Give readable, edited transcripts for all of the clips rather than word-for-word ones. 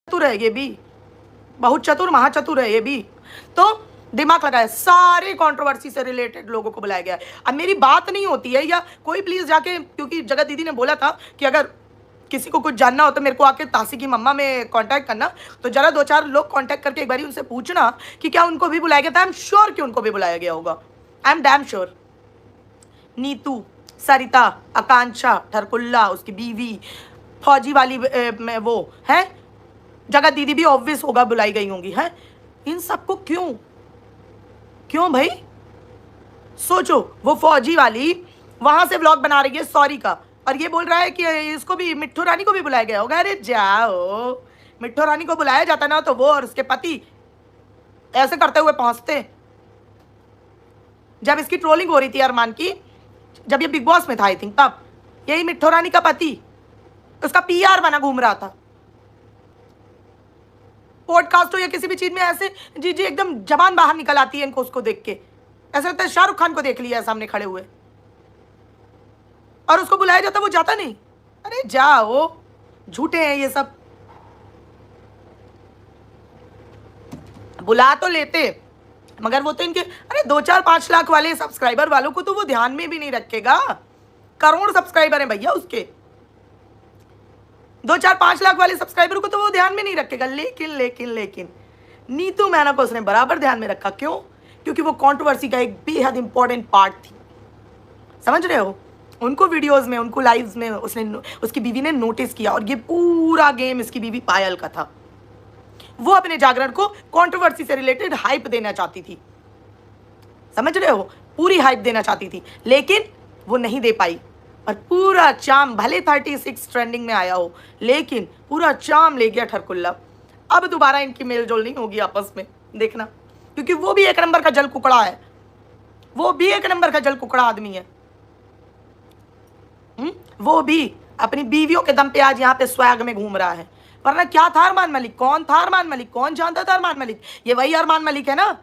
चतुर है ये भी, बहुत चतुर महाचतुर है ये भी। तो दिमाग लगाया, सारे कंट्रोवर्सी से रिलेटेड लोगों को बुलाया गया है। अब मेरी बात नहीं होती है या कोई प्लीज जाके, क्योंकि जगत दीदी ने बोला था कि अगर किसी को कुछ जानना हो तो मेरे को आके तासी की मम्मा में कांटेक्ट करना, तो जरा 2-4 लोग कांटेक्ट करके एक बार उनसे पूछना कि क्या उनको भी बुलाया गया था। आई एम श्योर कि उनको भी बुलाया गया होगा, I am damn sure. Neetu, Sarita, Akanksha, ठरकुल्ला, उसकी बीवी, फौजी वाली वो है, जगत दीदी भी ऑब्वियस होगा बुलाई गई होंगी है। इन सबको क्यों क्यों भाई? सोचो, वो फौजी वाली वहां से व्लॉग बना रही है सॉरी का, और ये बोल रहा है कि इसको भी, मिट्ठू रानी को भी बुलाया गया होगा। अरे जाओ, मिट्ठू रानी को बुलाया जाता ना तो वो और उसके पति ऐसे करते हुए पहुंचते। जब इसकी ट्रोलिंग हो रही थी अरमान की, जब ये बिग बॉस में था आई थिंक, तब यही मिट्ठू रानी का पति उसका पीआर बना घूम रहा था। पॉडकास्ट हो या किसी भी चीज में ऐसे जी जी एकदम जबान बाहर निकल आती है इनको, उसको देख के ऐसा लगता है शाहरुख खान को देख लिया है सामने खड़े हुए, और उसको बुलाया जाता वो जाता नहीं। अरे जाओ, झूठे हैं ये सब। बुला तो लेते, मगर वो तो इनके, अरे 2-4-5 लाख वाले सब्सक्राइबर वालों को तो वो ध्यान में भी नहीं रखेगा। करोड़ सब्सक्राइबर हैं भैया उसके, 2-4-5 लाख वाले सब्सक्राइबर को तो वो ध्यान में नहीं रखेगा। लेकिन लेकिन लेकिन नीतू मैना को उसने बराबर ध्यान में रखा। क्यों? क्योंकि वो कंट्रोवर्सी का एक बेहद इंपॉर्टेंट पार्ट थी। समझ रहे हो? उनको वीडियोस में, उनको लाइव्स में उसकी बीवी ने नोटिस किया, और ये पूरा गेम इसकी बीवी पायल का था। वो अपने जागरण को कंट्रोवर्सी से रिलेटेड हाइप देना चाहती थी। समझ रहे हो? पूरी हाइप देना चाहती थी, लेकिन वो नहीं दे पाई। और पूरा चाम, भले 36 ट्रेंडिंग में आया हो, लेकिन पूरा चाम ले गया ठरकुल्ला। अब दोबारा इनकी मेलजोल नहीं होगी आपस में, देखना, क्योंकि वो भी एक नंबर का जल कुकड़ा है। वो भी एक नंबर का जल कुकड़ा आदमी है। वो भी अपनी बीवियों के दम पे आज यहाँ पे स्वैग में घूम रहा है। वरना क्या था अरमान मलिक? कौन था अरमान मलिक? कौन जानता था अरमान मलिक? ये वही अरमान मलिक है ना,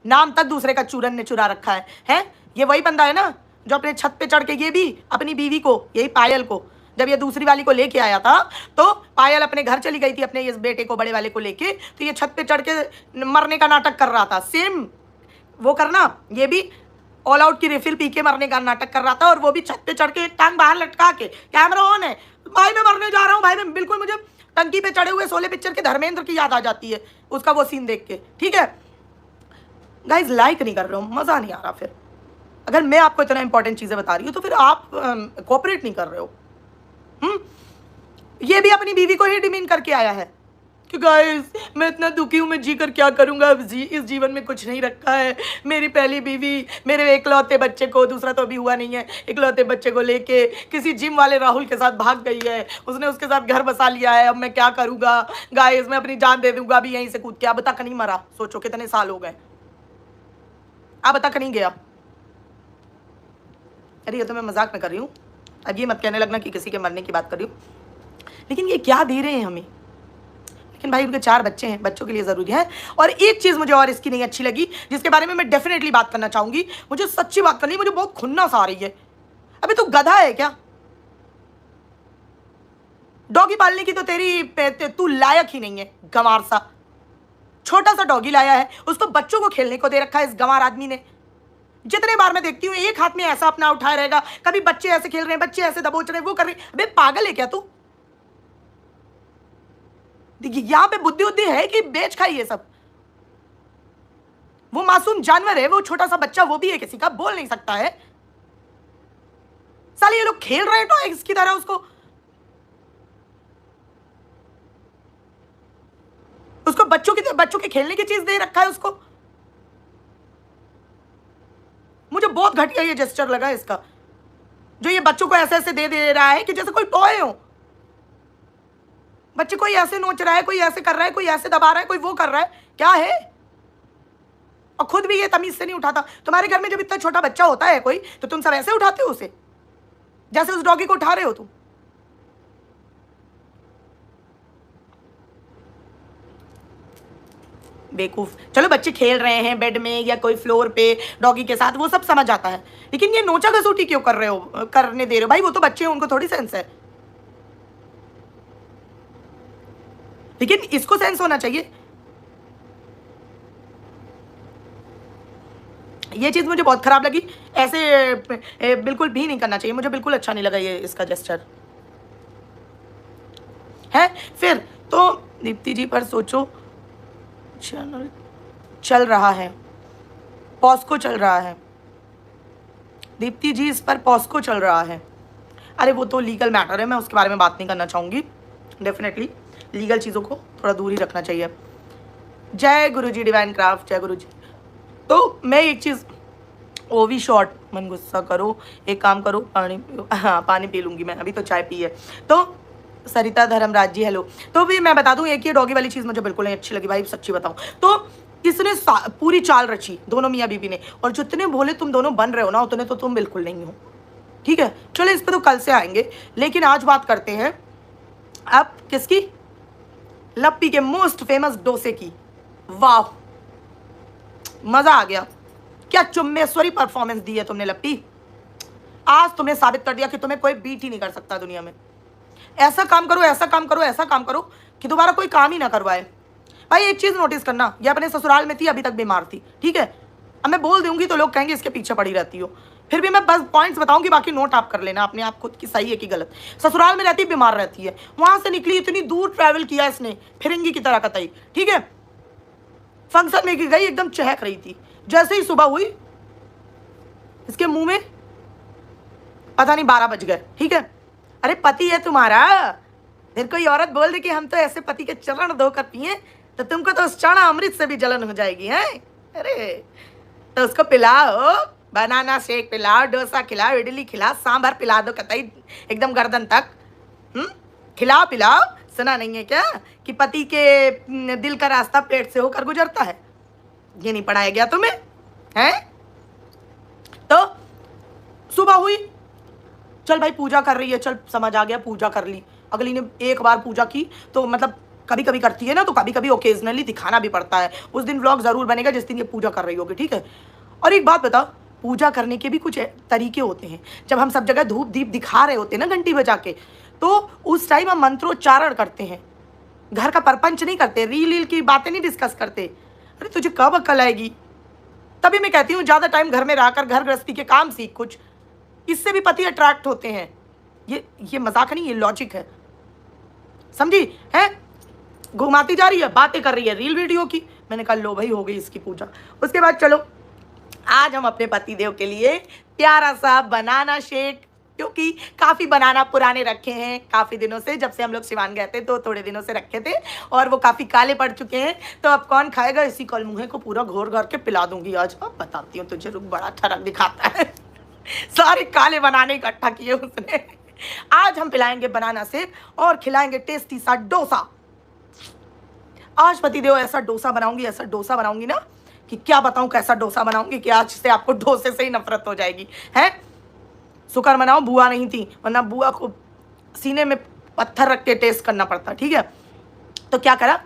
नाम तक दूसरे का चूरन ने चुरा रखा है? ये वही बंदा है ना जो अपने छत पे चढ़ के, ये भी अपनी बीवी को, यही पायल को, जब ये दूसरी वाली को लेके आया था तो पायल अपने घर चली गई थी अपने इस बेटे को, बड़े वाले को लेके, तो ये छत पे चढ़ के मरने का नाटक कर रहा था। सेम वो करना, ये भी ऑल आउट की रिफिल पी के मरने का नाटक कर रहा था, और वो भी छत पे चढ़ के टांग बाहर लटका के, कैमरा ऑन है, भाई मैं मरने जा रहा हूँ भाई मैं, बिल्कुल मुझे टंकी पे चढ़े हुए शोले पिक्चर के धर्मेंद्र की याद आ जाती है उसका वो सीन देख के। ठीक है गाइज, लाइक नहीं कर रहे हो, मजा नहीं आ रहा। फिर अगर मैं आपको इतना इंपॉर्टेंट चीजें बता रही हूँ तो फिर आप कोऑपरेट नहीं कर रहे हो। ये भी अपनी बीवी को ही डिमीन करके आया है कि गाइस मैं इतना दुखी हूँ, मैं जी कर क्या करूँगा, इस जीवन में कुछ नहीं रखा है। मेरी पहली बीवी मेरे इकलौते बच्चे को, दूसरा तो अभी हुआ नहीं है, इकलौते बच्चे को लेके किसी जिम वाले राहुल के साथ भाग गई है, उसने उसके साथ घर बसा लिया है, अब मैं क्या करूँगा गाइस, मैं अपनी जान दे दूंगा अभी यहीं से कूद के। अब तक नहीं मरा, सोचो कितने साल हो गए, अब तक नहीं गया। अरे ये तो मैं मजाक में कर रही हूँ, अब ये मत कहने लगना कि किसी के मरने की बात कर रही हूँ। लेकिन ये क्या दे रहे हैं हमें? लेकिन भाई उनके 4 बच्चे हैं, बच्चों के लिए ज़रूरी है। और एक चीज़ मुझे और इसकी नहीं अच्छी लगी, जिसके बारे में मैं डेफिनेटली बात करना चाहूँगी, मुझे सच्ची बात करनी, मुझे बहुत खुन्नस आ रही है। अबे तू गधा है क्या? डॉगी पालने की तो तू लायक ही नहीं है, गंवार सा। छोटा सा डॉगी लाया है, उसको बच्चों को खेलने को दे रखा है इस गंवार आदमी ने। जितने बार मैं देखती हूँ एक हाथ में ऐसा अपना उठाया रहेगा, कभी बच्चे ऐसे खेल रहे हैं, बच्चे ऐसे दबोच रहे हैं, वो कर रहे हैं। अबे पागल है क्या तू? यहाँ पे बुद्धि उद्धि है कि बेच खाई ये सब? वो मासूम जानवर है, वो छोटा सा बच्चा, वो भी है किसी का, बोल नहीं सकता है। साले ये लोग खेल रहे हैं टॉयज की तरह उसको बच्चों के खेलने की चीज दे रखा है उसको। मुझे बहुत घटिया ये जेस्चर लगा इसका, जो ये बच्चों को ऐसे ऐसे दे रहा है कि जैसे कोई टॉय हो। बच्चे कोई ऐसे नोच रहा है, कोई ऐसे कर रहा है, कोई ऐसे दबा रहा है, कोई वो कर रहा है, क्या है? और खुद भी ये तमीज से नहीं उठाता। तुम्हारे घर में जब इतना छोटा बच्चा होता है कोई, तो तुम सब ऐसे उठाते हो उसे, जैसे उस डॉगी को उठा रहे हो तुम। बेवकूफ। चलो बच्चे खेल रहे हैं बेड में या कोई फ्लोर पे डॉगी के साथ, वो सब समझ आता है, लेकिन ये नोचा घसूटी क्यों करने दे रहे हो भाई? वो तो बच्चे हैं, उनको थोड़ी सेंस है। लेकिन इसको सेंस होना चाहिए। ये चीज मुझे बहुत खराब लगी, ऐसे बिल्कुल भी नहीं करना चाहिए, मुझे बिल्कुल अच्छा नहीं लगा ये इसका जेस्चर है। फिर तो दीप्ति जी पर सोचो, चैनल चल रहा है, पॉस्को चल रहा है, दीप्ति जी इस पर पॉस्को चल रहा है। अरे वो तो लीगल मैटर है, मैं उसके बारे में बात नहीं करना चाहूँगी। डेफिनेटली लीगल चीज़ों को थोड़ा दूर ही रखना चाहिए। जय गुरु जी डिवाइन क्राफ्ट, जय गुरु जी। तो मैं एक चीज़, ओ भी शॉर्ट, मन गुस्सा करो, एक काम करो, पानी पियो। हाँ पानी पी लूँगी मैं, अभी तो चाय पी है। तो सरिता धर्मराज जी हेलो। तो भी मैं बता दूं, एक ये डॉगी वाली चीज़ मुझे बिल्कुल नहीं अच्छी लगी भाई, सच्ची बताऊं तो। इसने पूरी चाल रची दोनों मियाँ बीबी ने, और जितने भोले तुम दोनों बन रहे हो ना, उतने तो तुम बिल्कुल नहीं हो। ठीक है, चलो इस पर तो कल से आएंगे, लेकिन आज बात करते हैं अब किसकी, लप्पी के मोस्ट फेमस डोसे की। वाह मजा आ गया, क्या चुम्मेश्वरी परफॉर्मेंस दी है तुमने लप्पी। आज तुमने साबित कर दिया कि तुम्हें कोई बीट ही नहीं कर सकता दुनिया में। ऐसा काम करो, ऐसा काम करो, ऐसा काम करो कि दोबारा कोई काम ही ना करवाए। भाई एक चीज नोटिस करना, ये अपने ससुराल में थी, अभी तक बीमार थी, ठीक है। अब मैं बोल दूंगी तो लोग कहेंगे इसके पीछे पड़ी रहती हो, फिर भी मैं बस पॉइंट्स बताऊंगी, बाकी नोट आप कर लेना अपने आप खुद की सही है कि गलत। ससुराल में रहती, बीमार रहती है, वहां से निकली, इतनी दूर ट्रैवल किया इसने फिरंगी की तरह कतई, ठीक है। फंक्शन में गई, एकदम चहक रही थी, जैसे ही सुबह हुई इसके मुंह में पता नहीं 12 बज गए, ठीक है। अरे पति है तुम्हारा, फिर कोई औरत बोल दे कि हम तो ऐसे पति के चरण धोकर पिए, तो तुमको तो उस चना अमृत से भी जलन हो जाएगी है। अरे तो उसको पिलाओ, बनाना शेक पिलाओ, डोसा खिलाओ, इडली खिलाओ, सांभर पिला दो कतई एकदम गर्दन तक। खिलाओ पिलाओ। सुना नहीं है क्या कि पति के दिल का रास्ता पेट से होकर गुजरता है, ये नहीं पढ़ाया गया तुम्हें है। तो सुबह हुई, चल भाई पूजा कर रही है, चल समझ आ गया, पूजा कर ली। अगली ने एक बार पूजा की तो मतलब कभी कभी करती है ना, तो कभी कभी ओकेजनली दिखाना भी पड़ता है। उस दिन व्लॉग जरूर बनेगा जिस दिन ये पूजा कर रही होगी, ठीक है। और एक बात बता, पूजा करने के भी कुछ तरीके होते हैं। जब हम सब जगह धूप दीप दिखा रहे होते हैं ना घंटी बजा के, तो उस टाइम हम मंत्रोच्चारण करते हैं, घर का परपंच नहीं करते, रील की बातें नहीं डिस्कस करते। अरे तुझे कब अक्ल आएगी। तभी मैं कहती हूँ ज्यादा टाइम घर में रहकर घर गृहस्थी के काम सीख कुछ, इससे भी पति अट्रैक्ट होते हैं। ये मजाक नहीं, ये लॉजिक है, समझी है। घुमाती जा रही है, बातें कर रही है रील वीडियो की। मैंने कहा लो भाई हो गई इसकी पूजा। उसके बाद चलो आज हम अपने पति देव के लिए प्यारा सा बनाना शेक, क्योंकि काफ़ी बनाना पुराने रखे हैं काफ़ी दिनों से, जब से हम लोग सिवान गए थे तो थोड़े दिनों से रखे थे, और वो काफ़ी काले पड़ चुके हैं। तो अब कौन खाएगा, इसी कल मुँहे को पूरा घोर घोर के पिला दूंगी आज। अब बताती हूँ तुझे, रुक, बड़ा ठरक दिखाता है। सारे काले बनाने इकट्ठा किए उसने। आज हम पिलाएंगे बनाना शेक और खिलाएंगे टेस्टी सा डोसा। आज पति देव ऐसा डोसा बनाऊंगी, ऐसा डोसा बनाऊंगी ना कि क्या बताऊं कैसा डोसा बनाऊंगी कि आज से आपको डोसे से ही नफरत हो जाएगी है। शुक्र मनाओ बुआ नहीं थी, वरना बुआ को सीने में पत्थर रख के टेस्ट करना पड़ता, ठीक है। तो क्या करा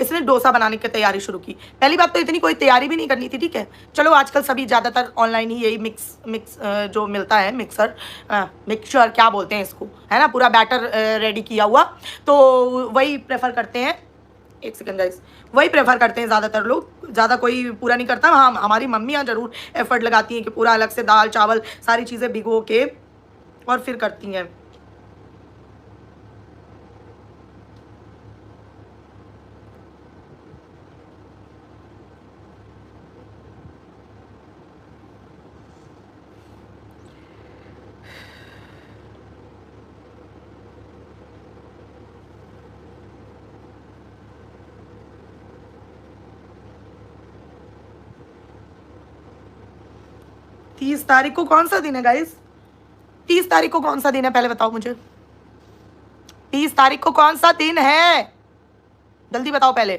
इसने, डोसा बनाने की तैयारी शुरू की। पहली बात तो इतनी कोई तैयारी भी नहीं करनी थी, ठीक है। चलो आजकल सभी ज़्यादातर ऑनलाइन ही यही मिक्स जो मिलता है, मिक्सचर क्या बोलते हैं इसको, है ना, पूरा बैटर रेडी किया हुआ, तो वही प्रेफर करते हैं। एक सेकंड गाइस, वही प्रेफर करते हैं ज़्यादातर लोग, ज़्यादा कोई पूरा नहीं करता। हाँ हमारी मम्मियाँ ज़रूर एफर्ट लगाती हैं कि पूरा अलग से दाल चावल सारी चीज़ें भिगो के और फिर करती हैं। तीस तारीख को कौन सा दिन है गाइस, 30 तारीख को कौन सा दिन है पहले बताओ मुझे, 30 तारीख को कौन सा दिन है, जल्दी बताओ पहले।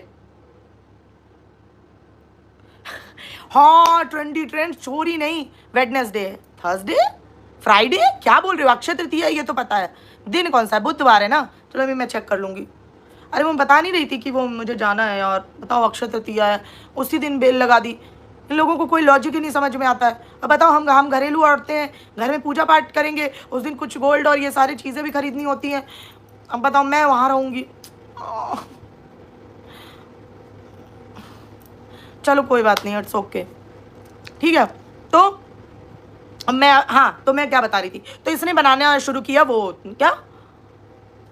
हाँ ट्रेंड चोरी नहीं, वेडनेसडे है, थर्सडे, फ्राइडे, क्या बोल रहे हो, अक्षय तृतीया ये तो पता है, दिन कौन सा है, बुधवार है ना। चलो अभी मैं चेक कर लूंगी। अरे वो बता नहीं रही थी कि वो मुझे जाना है यार, बताओ अक्षय तृतीया है, उसी दिन बेल लगा दी। इन लोगों को कोई लॉजिक ही नहीं समझ में आता है। अब बताओ हम घरेलू औरतें हैं, घर में पूजा पाठ करेंगे, उस दिन कुछ गोल्ड और ये सारी चीज़ें भी खरीदनी होती हैं। अब बताओ मैं वहाँ रहूँगी, चलो कोई बात नहीं, इट्स ओके, ठीक है। तो तो मैं क्या बता रही थी, तो इसने बनाना शुरू किया वो क्या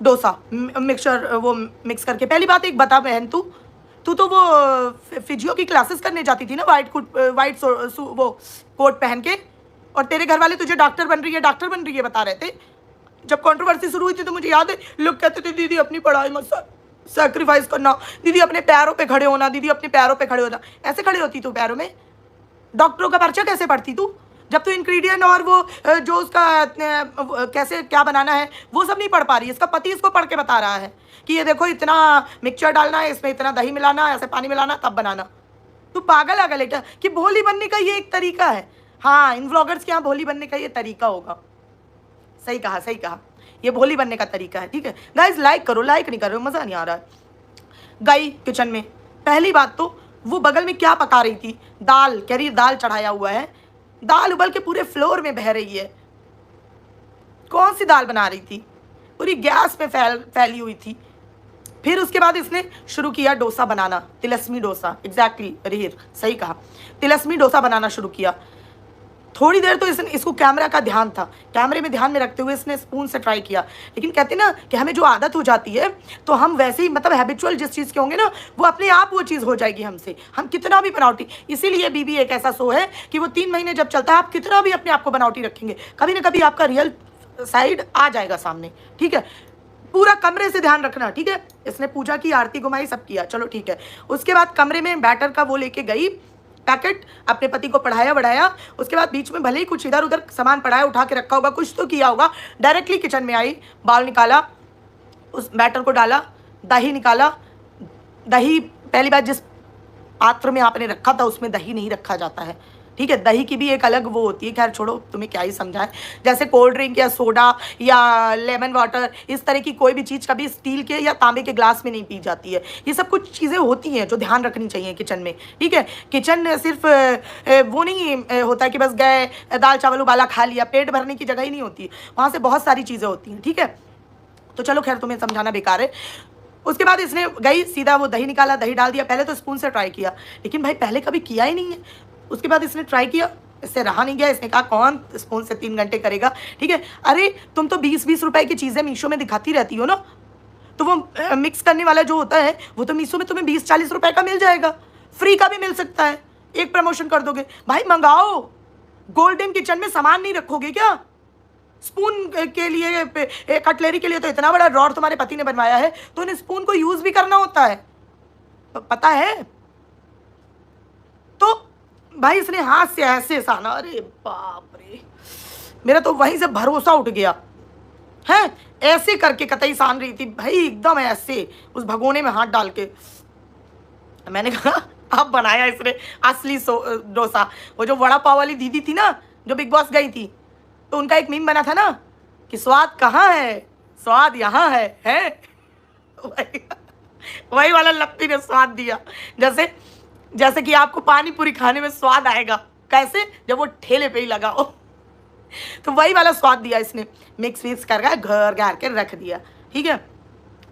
डोसा मिक्सचर, वो मिक्स करके। पहली बात एक बता बहन, तू तो वो फिजियो की क्लासेस करने जाती थी ना, वाइट वो कोट पहन के, और तेरे घर वाले तुझे डॉक्टर बन रही है बता रहे थे। जब कंट्रोवर्सी शुरू हुई थी तो मुझे याद है लोग कहते थे दीदी अपनी पढ़ाई मत सैक्रिफाइस करना, दीदी अपने पैरों पे खड़े होना, दीदी अपने पैरों पे खड़े होना। ऐसे खड़े होती तू पैरों में? डॉक्टरों का पर्चा कैसे पढ़ती तू, जब तू इंग्रेडिएंट और वो जो उसका कैसे क्या बनाना है वो सब नहीं पढ़ पा रही है। इसका पति इसको पढ़ के बता रहा है कि ये देखो इतना मिक्सचर डालना है, इसमें इतना दही मिलाना, ऐसे पानी मिलाना, तब बनाना। तू पागल आगल है क्या कि भोली बनने का ये एक तरीका है? हाँ, इन व्लॉगर्स के यहाँ भोली बनने का ये तरीका होगा। सही कहा, ये भोली बनने का तरीका है, ठीक है। गाइज लाइक करो, लाइक नहीं कर रहे हो, मज़ा नहीं आ रहा है। गई किचन में, पहली बात तो वो बगल में क्या पका रही थी, दाल, कह रही दाल चढ़ाया हुआ है, दाल उबल के पूरे फ्लोर में बह रही है। कौन सी दाल बना रही थी? पूरी गैस में फैली हुई थी। फिर उसके बाद इसने शुरू किया डोसा बनाना, तिलस्मी डोसा, एग्जैक्टली रीर सही कहा, तिलस्मी डोसा बनाना शुरू किया। थोड़ी देर तो इसको कैमरा का ध्यान था, कैमरे में ध्यान में रखते हुए इसने स्पून से ट्राई किया, लेकिन कहते ना कि हमें जो आदत हो जाती है तो हम वैसे ही मतलब हैबिचुअल जिस चीज़ के होंगे ना वो अपने आप वो चीज़ हो जाएगी हमसे, हम कितना भी बनावटी। इसीलिए बीबी एक ऐसा शो है कि वो 3 महीने जब चलता है आप कितना भी अपने आप को बनावटी रखेंगे, कभी ना कभी आपका रियल साइड आ जाएगा सामने, ठीक है। पूरा कमरे से ध्यान रखना, ठीक है। इसने पूजा की, आरती घुमाई, सब किया, चलो ठीक है। उसके बाद कमरे में बैटर का वो लेके गई पैकेट, अपने पति को पढ़ाया बढ़ाया। उसके बाद बीच में भले ही कुछ इधर उधर सामान पड़ा है, उठा के रखा होगा, कुछ तो किया होगा। डायरेक्टली किचन में आई, बाउल निकाला, उस बैटर को डाला, दही निकाला। दही पहली बार जिस पात्र में आपने रखा था उसमें दही नहीं रखा जाता है, ठीक है। दही की भी एक अलग वो होती है, खैर छोड़ो, तुम्हें क्या ही समझाएं। जैसे कोल्ड ड्रिंक या सोडा या लेमन वाटर, इस तरह की कोई भी चीज़ कभी स्टील के या तांबे के ग्लास में नहीं पी जाती है। ये सब कुछ चीज़ें होती हैं जो ध्यान रखनी चाहिए किचन में, ठीक है। किचन सिर्फ वो नहीं होता है कि बस गए दाल चावल उबाला खा लिया, पेट भरने की जगह ही नहीं होती, वहाँ से बहुत सारी चीज़ें होती हैं, ठीक है। तो चलो खैर तुम्हें समझाना बेकार है। उसके बाद इसने गई सीधा वो दही निकाला, दही डाल दिया। पहले तो स्पून से ट्राई किया, लेकिन भाई पहले कभी किया ही नहीं है। उसके बाद इसने ट्राई किया, इससे रहा नहीं गया। इसने कहा कौन स्पून से 3 घंटे करेगा, ठीक है। अरे तुम तो 20-20 रुपए की चीज़ें मीशो में दिखाती रहती हो ना, तो वो मिक्स करने वाला जो होता है वो तो मीशो में तुम्हें 20-40 रुपए का मिल जाएगा, फ्री का भी मिल सकता है। एक प्रमोशन कर दोगे भाई, मंगाओ। गोल्डन किचन में सामान नहीं रखोगे क्या? स्पून के लिए, कटलेरी के लिए तो इतना बड़ा ड्रॉर तुम्हारे पति ने बनवाया है, तो उन्हें स्पून को यूज भी करना होता है, पता है। तो भाई इसने हाथ से ऐसे साना, अरे बाप रे, मेरा तो वहीं से भरोसा उठ गया है। ऐसे करके कतई सान रही थी भाई, एकदम ऐसे उस भगोने में हाथ डाल के। मैंने कहा अब बनाया इसने असली डोसा। वो जो वड़ा पाव वाली दीदी थी ना जो बिग बॉस गई थी, तो उनका एक मीम बना था ना कि स्वाद कहाँ है, स्वाद यहाँ है? वही वाला लप्पी ने स्वाद दिया। जैसे कि आपको पानी पूरी खाने में स्वाद आएगा, कैसे? जब वो ठेले पे ही लगा हो। तो वही वाला स्वाद दिया इसने, मिक्स करके घर के रख दिया, ठीक है।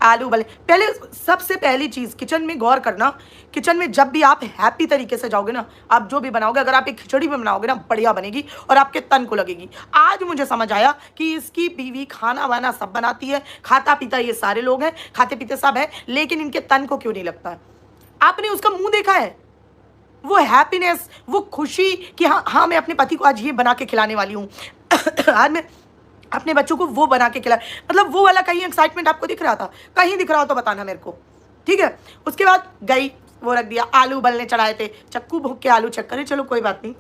आलू उबले, पहले सबसे पहली चीज़ किचन में गौर करना, किचन में जब भी आप हैप्पी तरीके से जाओगे ना, आप जो भी बनाओगे, अगर आप एक खिचड़ी भी बनाओगे ना, बढ़िया बनेगी और आपके तन को लगेगी। आज मुझे समझ आया कि इसकी बीवी खाना वाना सब बनाती है, खाता पीता ये सारे लोग हैं, खाते पीते सब है, लेकिन इनके तन को क्यों नहीं लगता है? आपने उसका मुंह देखा है? वो हैप्पीनेस, वो खुशी कि हाँ मैं अपने पति को आज ये बना के खिलाने वाली हूँ, आज मैं अपने बच्चों को वो बना के खिला, मतलब वो वाला कहीं एक्साइटमेंट आपको दिख रहा था? कहीं दिख रहा हो तो बताना मेरे को, ठीक है। उसके बाद गई, वो रख दिया, आलू उबलने चढ़ाए थे, चक्कू भूख के आलू चेक करे, चलो कोई बात नहीं।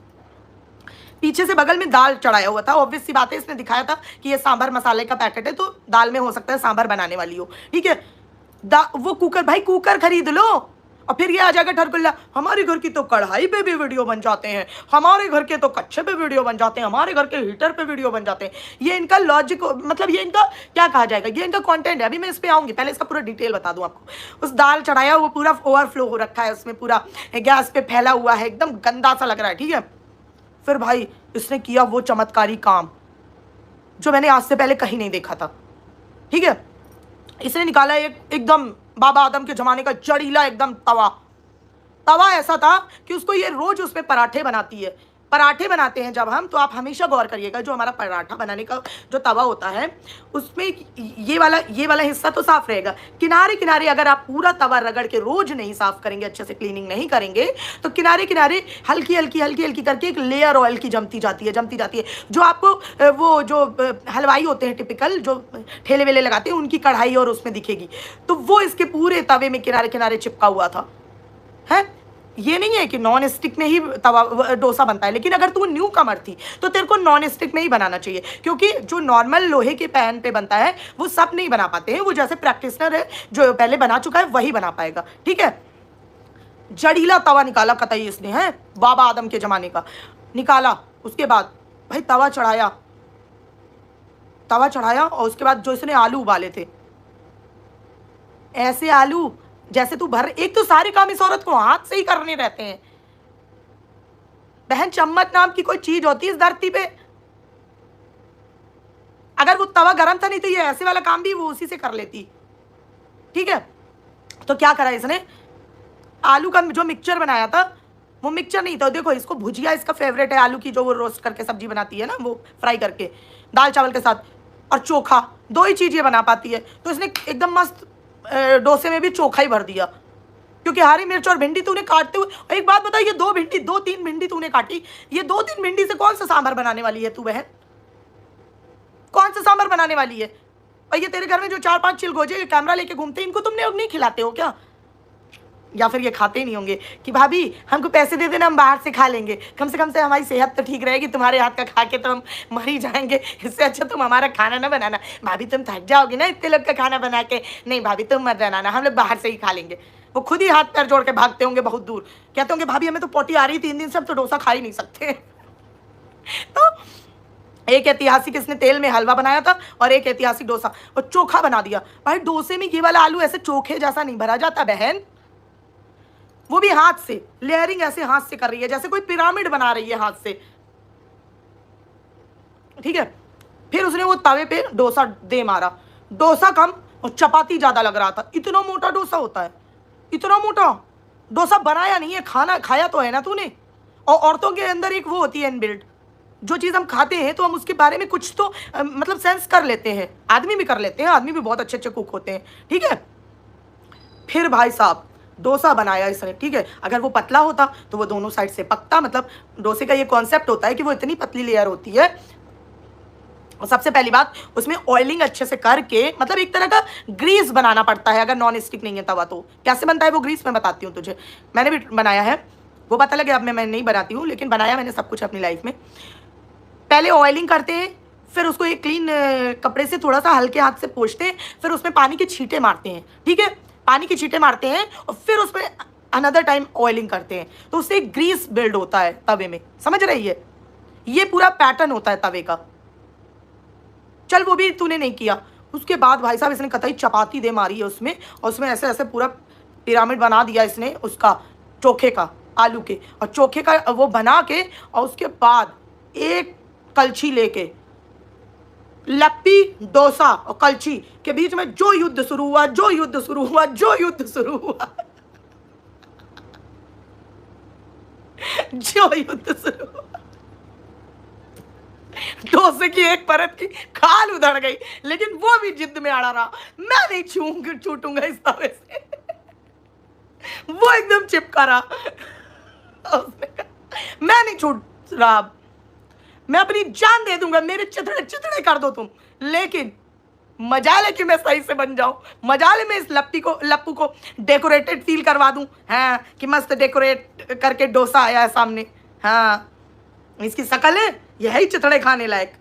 पीछे से बगल में दाल चढ़ाया हुआ था, ऑब्वियस सी बात है, इसने दिखाया था कि ये सांभर मसाले का पैकेट है, तो दाल में हो सकता है सांभर बनाने वाली हो, ठीक है। वो कुकर, भाई कुकर खरीद लो। और फिर ये आ जाएगा ठरकुल्ला, हमारे घर की तो कढ़ाई पे भी वीडियो बन जाते हैं, हमारे घर के तो कच्चे पे वीडियो बन जाते हैं, हमारे घर के हीटर पे वीडियो बन जाते हैं। ये इनका लॉजिक, मतलब ये इनका क्या कहा जाएगा, ये इनका कंटेंट है। अभी मैं इस पे आऊंगी, पहले इसका पूरा डिटेल बता दूं आपको। उस दाल चढ़ाया वो पूरा ओवरफ्लो हो रखा है, उसमें पूरा गैस पे फैला हुआ है, एकदम गंदा सा लग रहा है, ठीक है। फिर भाई इसने किया वो चमत्कारी काम जो मैंने आज से पहले कहीं नहीं देखा था, ठीक है। इसने निकाला एकदम बाबा आदम के जमाने का जड़ीला एकदम तवा, तवा ऐसा था कि उसको ये रोज उसमें पराठे बनाती है। पराठे बनाते हैं जब हम, तो आप हमेशा गौर करिएगा, जो हमारा पराठा बनाने का जो तवा होता है उसमें ये वाला हिस्सा तो साफ रहेगा, किनारे किनारे अगर आप पूरा तवा रगड़ के रोज नहीं साफ करेंगे, अच्छे से क्लीनिंग नहीं करेंगे, तो किनारे किनारे हल्की हल्की करके एक लेयर ऑयल की जमती जाती है। जो आपको वो जो हलवाई होते हैं टिपिकल, जो ठेले वेले लगाते हैं, उनकी कढ़ाई और उसमें दिखेगी, तो वो इसके पूरे तवे में किनारे किनारे चिपका हुआ था। है ये नहीं है कि नॉन स्टिक में ही तवा डोसा बनता है, लेकिन अगर तू न्यू कमर थी तो तेरे को नॉन स्टिक में ही बनाना चाहिए, क्योंकि जो नॉर्मल लोहे के पैन पे बनता है वो सब नहीं बना पाते हैं। वो जैसे प्रैक्टिशनर है जो पहले बना चुका है वही बना पाएगा। ठीक है, जड़ीला तवा निकाला कतई इसने, है बाबा आदम के जमाने का निकाला। उसके बाद भाई तवा चढ़ाया और उसके बाद जो इसने आलू उबाले थे, ऐसे आलू जैसे तू भर, एक तो सारे काम इस औरत को हाथ से ही करने रहते हैं बहन। चम्मच नाम की कोई चीज होती है इस धरती पे? अगर वो तवा गर्म था नहीं तो ये ऐसे वाला काम भी वो उसी से कर लेती। ठीक है, तो क्या करा इसने, आलू का जो मिक्सचर बनाया था वो मिक्सचर नहीं था, देखो इसको भुजिया इसका फेवरेट है, आलू की जो वो रोस्ट करके सब्जी बनाती है ना, वो फ्राई करके दाल चावल के साथ, और चोखा, दो ही चीज ये बना पाती है। तो इसने एकदम मस्त डोसे में भी चोखा ही भर दिया, क्योंकि हरी मिर्च और भिंडी तूने काटते हुए, एक बात बता, ये दो तीन भिंडी तूने काटी, ये 2-3 भिंडी से कौन सा सांभर बनाने वाली है तू बहन? कौन सा सांभर बनाने वाली है? और ये तेरे घर में जो 4-5 चिलगोजे कैमरा लेके घूमते हैं, इनको तुमने नहीं खिलाते हो क्या? या फिर ये खाते ही नहीं होंगे कि भाभी हमको पैसे दे देना, हम बाहर से खा लेंगे, कम से हमारी सेहत तो ठीक रहेगी, तुम्हारे हाथ का खा के तो हम मर ही जाएंगे, इससे अच्छा तुम हमारा खाना ना बनाना, भाभी तुम थक जाओगे ना इतने लोग का खाना बना के, नहीं भाभी तुम मत बनाना, हम लोग बाहर से ही खा लेंगे। वो खुद ही हाथ पैर जोड़ के भागते होंगे बहुत दूर, कहते होंगे भाभी हमें तो पोटी आ रही 3 दिन से, अब तो डोसा खा ही नहीं सकते। तो एक ऐतिहासिक इसने तेल में हलवा बनाया था और एक ऐतिहासिक डोसा और चोखा बना दिया। भाई डोसे में ये वाला आलू ऐसे चोखे जैसा नहीं भरा जाता बहन, वो भी हाथ से लेयरिंग ऐसे हाथ से कर रही है, जैसे कोई पिरामिड बना रही है हाथ से। ठीक है, फिर उसने वो तवे पे डोसा दे मारा, डोसा कम और चपाती ज्यादा लग रहा था। इतना मोटा डोसा होता है, इतना मोटा डोसा बनाया नहीं है, खाना खाया तो है ना तूने। और औरतों के अंदर एक वो होती है इनबिल्ट, जो चीज हम खाते हैं तो हम उसके बारे में कुछ तो मतलब सेंस कर लेते हैं, आदमी भी कर लेते हैं, आदमी भी बहुत अच्छे कुक होते हैं। ठीक है, फिर भाई साहब डोसा बनाया इसने। ठीक है, अगर वो पतला होता तो वो दोनों साइड से पकता, मतलब डोसे का ये कॉन्सेप्ट होता है कि वो इतनी पतली लेयर होती है। और सबसे पहली बात, उसमें ऑयलिंग अच्छे से करके, मतलब एक तरह का ग्रीस बनाना पड़ता है, अगर नॉन स्टिक नहीं है तवा तो। कैसे बनता है वो ग्रीस मैं बताती हूँ तुझे, मैंने भी बनाया है, वो पता लगे अब मैं नहीं बनाती हूँ, लेकिन बनाया मैंने सब कुछ अपनी लाइफ में। पहले ऑयलिंग करते हैं, फिर उसको एक क्लीन कपड़े से थोड़ा सा हल्के हाथ से पोंछते हैं, फिर उसमें पानी के छींटे मारते हैं। ठीक है, पानी के छींटे मारते हैं और फिर उसमें अनदर टाइम ऑयलिंग करते हैं, तो उससे एक ग्रीस बिल्ड होता है तवे में, समझ रही है? ये पूरा पैटर्न होता है तवे का। चल वो भी तूने नहीं किया। उसके बाद भाई साहब इसने कतई चपाती दे मारी है उसमें, और उसमें ऐसे ऐसे पूरा पिरामिड बना दिया इसने उसका, चोखे का, आलू के और चोखे का वो बना के, और उसके बाद एक कलछी लेके, लप्पी डोसा और कलछी के बीच में जो युद्ध शुरू हुआ डोसे की एक परत की खाल उधड़ गई, लेकिन वो भी जिद में अड़ा रहा, मैं नहीं छूटूंगा इस तवे से। वो एकदम चिपका रहा, उसने कहा मैं नहीं छूट रहा, मैं अपनी जान दे दूंगा, मेरे चिथड़े चिथड़े कर दो तुम, लेकिन मजाल है कि मैं सही से बन जाऊं, मजाल है मैं इस लप्पू को डेकोरेटेड फील करवा दूं, हाँ कि मस्त डेकोरेट करके डोसा आया है सामने, हाँ इसकी शकल है यही चिथड़े खाने लायक।